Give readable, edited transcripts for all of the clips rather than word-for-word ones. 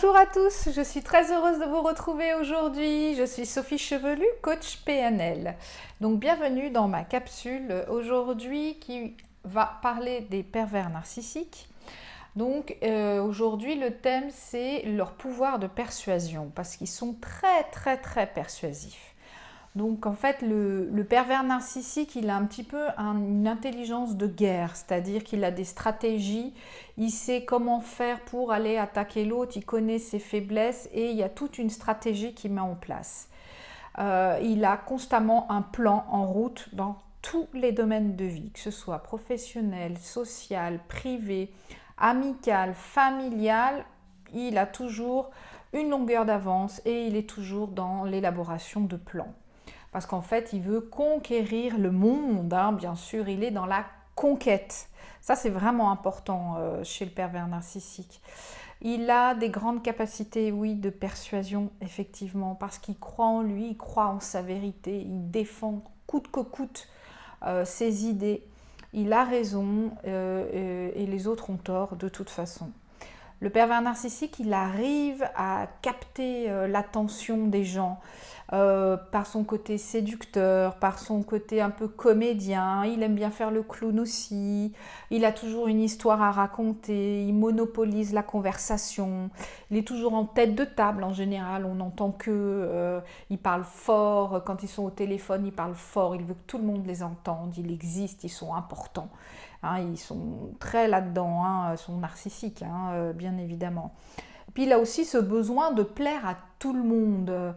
Bonjour à tous, je suis très heureuse de vous retrouver aujourd'hui. Je suis Sophie Chevelu, coach PNL. Donc bienvenue dans ma capsule aujourd'hui qui va parler des pervers narcissiques. Donc aujourd'hui le thème c'est leur pouvoir de persuasion parce qu'ils sont très persuasifs. Donc en fait, le pervers narcissique, il a un petit peu une intelligence de guerre, c'est-à-dire qu'il a des stratégies, il sait comment faire pour aller attaquer l'autre, il connaît ses faiblesses et il y a toute une stratégie qu'il met en place. Il a constamment un plan en route dans tous les domaines de vie, que ce soit professionnel, social, privé, amical, familial, il a toujours une longueur d'avance et il est toujours dans l'élaboration de plans. Parce qu'en fait, il veut conquérir le monde, hein, bien sûr, il est dans la conquête. Ça, c'est vraiment important chez le pervers narcissique. Il a des grandes capacités, oui, de persuasion, effectivement, parce qu'il croit en lui, il croit en sa vérité, il défend coûte que coûte ses idées. Il a raison et les autres ont tort de toute façon. Le pervers narcissique, il arrive à capter l'attention des gens par son côté séducteur, par son côté un peu comédien. Il aime bien faire le clown aussi. Il a toujours une histoire à raconter. Il monopolise la conversation. Il est toujours en tête de table en général. On n'entend que. Il parle fort. Quand ils sont au téléphone, il parle fort. Il veut que tout le monde les entende. Il existe. Ils sont importants. Hein, ils sont très là-dedans, hein, sont narcissiques, hein, bien évidemment. Puis il a aussi ce besoin de plaire à tout le monde.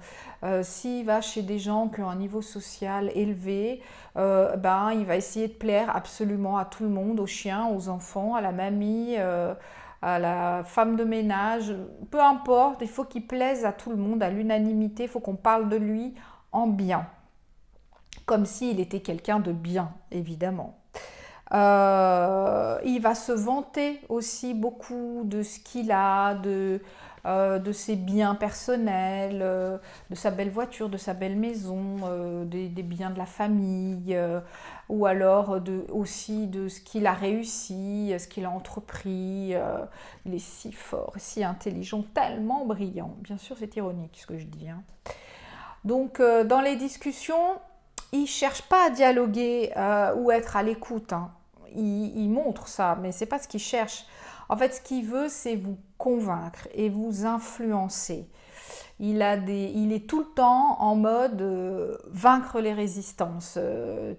S'il va chez des gens qui ont un niveau social élevé, il va essayer de plaire absolument à tout le monde, aux chiens, aux enfants, à la mamie, à la femme de ménage, peu importe, il faut qu'il plaise à tout le monde, à l'unanimité, il faut qu'on parle de lui en bien, comme s'il était quelqu'un de bien, évidemment. Il va se vanter aussi beaucoup de ce qu'il a, de ses biens personnels, de sa belle voiture, de sa belle maison, des biens de la famille, ou alors aussi de ce qu'il a réussi, ce qu'il a entrepris. Il est si fort, si intelligent, tellement brillant. Bien sûr, c'est ironique ce que je dis, hein. Donc, dans les discussions, il ne cherche pas à dialoguer ou être à l'écoute, hein. Il montre ça, mais ce n'est pas ce qu'il cherche. En fait, ce qu'il veut, c'est vous convaincre et vous influencer. Il est tout le temps en mode vaincre les résistances.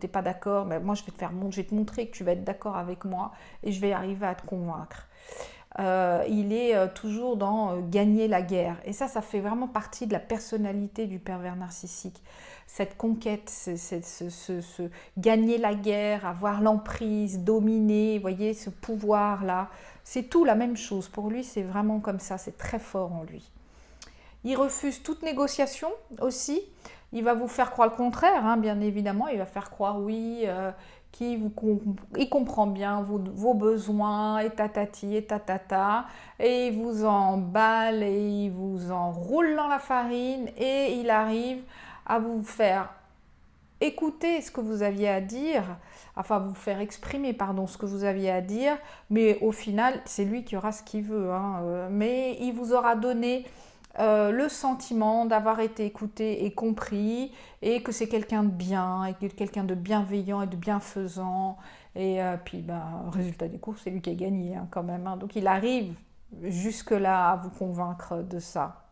T'es pas d'accord, mais moi je vais te montrer que tu vas être d'accord avec moi et je vais arriver à te convaincre. Il est toujours dans gagner la guerre. Et ça fait vraiment partie de la personnalité du pervers narcissique. Cette conquête, ce gagner la guerre, avoir l'emprise, dominer, vous voyez, ce pouvoir-là, c'est tout la même chose. Pour lui, c'est vraiment comme ça, c'est très fort en lui. Il refuse toute négociation aussi. Il va vous faire croire le contraire, hein, bien évidemment. Il va faire croire, oui, il comprend bien vos besoins, et tatati, et tatata. Et il vous emballe et il vous enroule dans la farine. Et il arrive à vous faire écouter ce que vous aviez à dire, enfin vous faire exprimer, pardon, ce que vous aviez à dire. Mais au final, c'est lui qui aura ce qu'il veut, hein, mais il vous aura donné le sentiment d'avoir été écouté et compris et que c'est quelqu'un de bien et quelqu'un de bienveillant et de bienfaisant et puis résultat des courses c'est lui qui a gagné, hein, quand même, hein. Donc il arrive jusque là à vous convaincre de ça.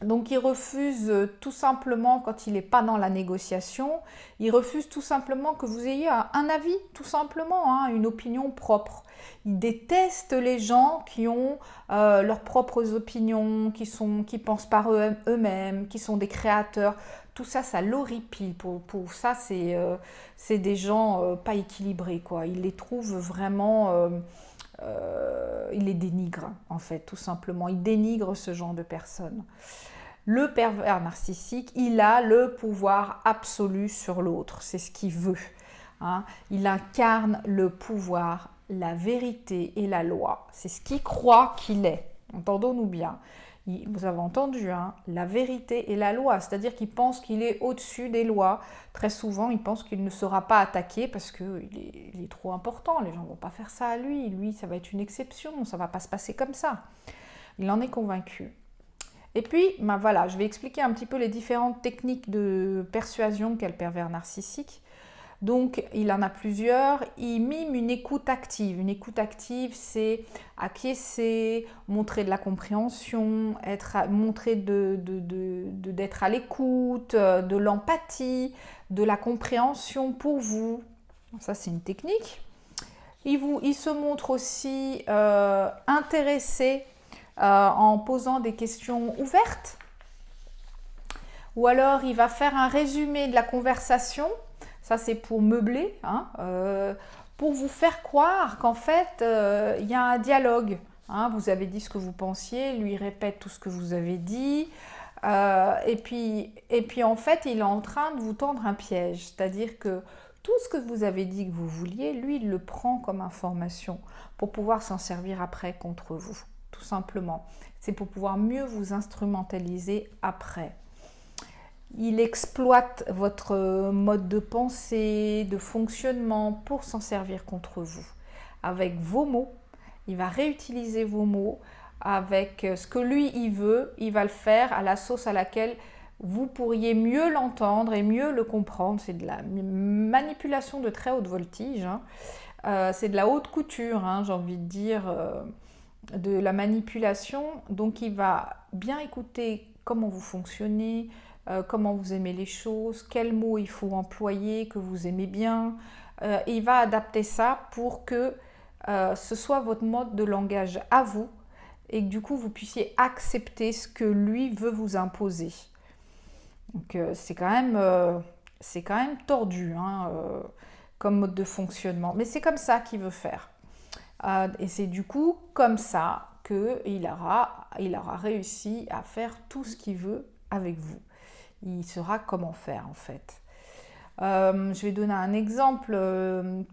Donc il refuse tout simplement, quand il n'est pas dans la négociation, il refuse tout simplement que vous ayez un avis, tout simplement, hein, une opinion propre. Il déteste les gens qui ont leurs propres opinions, qui pensent par eux-mêmes, qui sont des créateurs. Tout ça, ça l'horripile. Pour ça, c'est des gens pas équilibrés, quoi. Il les trouve vraiment... il les dénigre, en fait, tout simplement. Il dénigre ce genre de personnes. Le pervers narcissique, il a le pouvoir absolu sur l'autre. C'est ce qu'il veut, hein. Il incarne le pouvoir, la vérité et la loi. C'est ce qu'il croit qu'il est. Entendons-nous bien. Vous avez entendu, hein, la vérité et la loi, c'est-à-dire qu'il pense qu'il est au-dessus des lois. Très souvent, il pense qu'il ne sera pas attaqué parce qu'il est trop important, les gens ne vont pas faire ça à lui. Lui, ça va être une exception, ça ne va pas se passer comme ça. Il en est convaincu. Et puis, ben voilà, je vais expliquer un petit peu les différentes techniques de persuasion qu'a le pervers narcissique. Donc, il en a plusieurs. Il mime une écoute active. Une écoute active, c'est acquiescer, montrer de la compréhension, montrer d'être à l'écoute, de l'empathie, de la compréhension pour vous. Ça, c'est une technique. Il se montre aussi intéressé en posant des questions ouvertes. Ou alors, il va faire un résumé de la conversation. Ça, c'est pour meubler, hein, pour vous faire croire qu'en fait, il y a un dialogue. Hein, vous avez dit ce que vous pensiez, lui répète tout ce que vous avez dit. Et puis, en fait, il est en train de vous tendre un piège. C'est-à-dire que tout ce que vous avez dit que vous vouliez, lui, il le prend comme information pour pouvoir s'en servir après contre vous, tout simplement. C'est pour pouvoir mieux vous instrumentaliser après. Il exploite votre mode de pensée, de fonctionnement pour s'en servir contre vous. Avec vos mots, il va réutiliser vos mots avec ce que lui, il veut, il va le faire à la sauce à laquelle vous pourriez mieux l'entendre et mieux le comprendre. C'est de la manipulation de très haute voltige, hein. C'est de la haute couture, hein, j'ai envie de dire, de la manipulation. Donc il va bien écouter comment vous fonctionnez, comment vous aimez les choses, quels mots il faut employer, que vous aimez bien. Il va adapter ça pour que ce soit votre mode de langage à vous et que du coup vous puissiez accepter ce que lui veut vous imposer. Donc c'est quand même tordu, hein, comme mode de fonctionnement, mais c'est comme ça qu'il veut faire. Et c'est du coup comme ça qu'il aura réussi à faire tout ce qu'il veut avec vous. Il saura comment faire en fait. Je vais donner un exemple.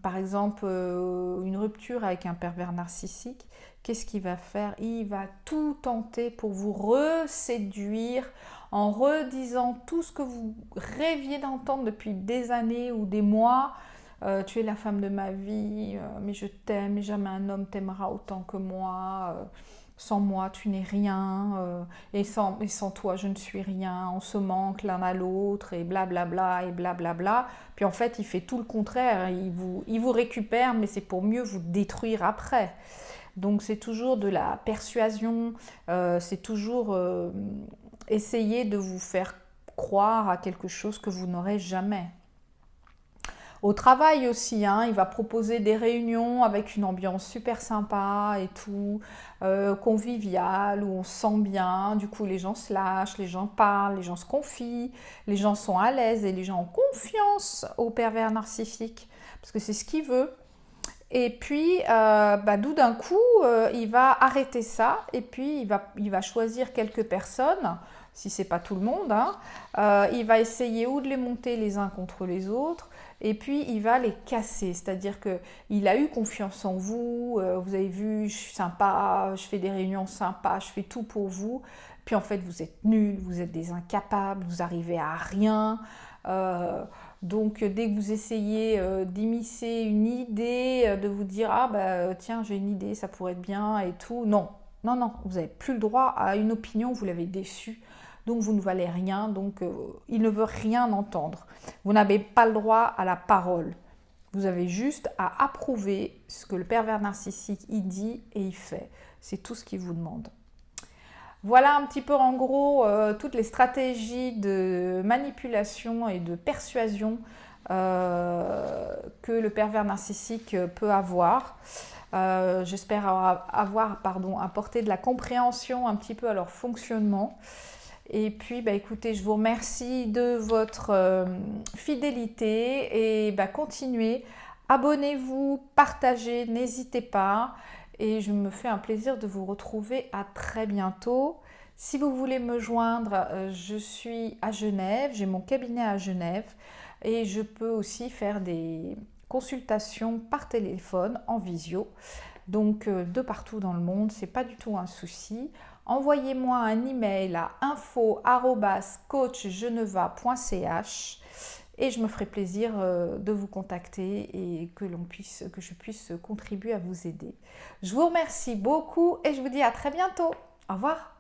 Par exemple, une rupture avec un pervers narcissique. Qu'est-ce qu'il va faire? Il va tout tenter pour vous reséduire en redisant tout ce que vous rêviez d'entendre depuis des années ou des mois. Tu es la femme de ma vie, mais je t'aime, et jamais un homme t'aimera autant que moi. Sans moi, tu n'es rien, et sans toi, je ne suis rien, on se manque l'un à l'autre, et blablabla, et blablabla. Puis en fait, il fait tout le contraire, il vous récupère, mais c'est pour mieux vous détruire après. Donc c'est toujours de la persuasion, c'est toujours essayer de vous faire croire à quelque chose que vous n'aurez jamais. Au travail aussi, hein, il va proposer des réunions avec une ambiance super sympa et tout, conviviale, où on se sent bien. Du coup, les gens se lâchent, les gens parlent, les gens se confient, les gens sont à l'aise et les gens ont confiance au pervers narcissique, parce que c'est ce qu'il veut. Et puis, d'où d'un coup, il va arrêter ça et puis il va choisir quelques personnes, si c'est pas tout le monde, hein, il va essayer ou de les monter les uns contre les autres, et puis il va les casser, c'est-à-dire qu'il a eu confiance en vous, vous avez vu, je suis sympa, je fais des réunions sympas, je fais tout pour vous, puis en fait vous êtes nuls, vous êtes des incapables, vous arrivez à rien. Donc dès que vous essayez d'immiscer une idée, de vous dire ah bah tiens j'ai une idée, ça pourrait être bien et tout, non, vous n'avez plus le droit à une opinion, vous l'avez déçu, donc vous ne valez rien, donc il ne veut rien entendre. Vous n'avez pas le droit à la parole. Vous avez juste à approuver ce que le pervers narcissique il dit et il fait. C'est tout ce qu'il vous demande. Voilà un petit peu en gros toutes les stratégies de manipulation et de persuasion que le pervers narcissique peut avoir. J'espère avoir apporté de la compréhension un petit peu à leur fonctionnement. Et puis écoutez, je vous remercie de votre fidélité et continuez, abonnez-vous, partagez, n'hésitez pas. Et je me fais un plaisir de vous retrouver à très bientôt. Si vous voulez me joindre, je suis à Genève, j'ai mon cabinet à Genève et je peux aussi faire des consultations par téléphone en visio. donc de partout dans le monde, c'est pas du tout un souci. Envoyez-moi un email à info@coachgeneva.ch et je me ferai plaisir de vous contacter et que je puisse contribuer à vous aider. Je vous remercie beaucoup et je vous dis à très bientôt. Au revoir.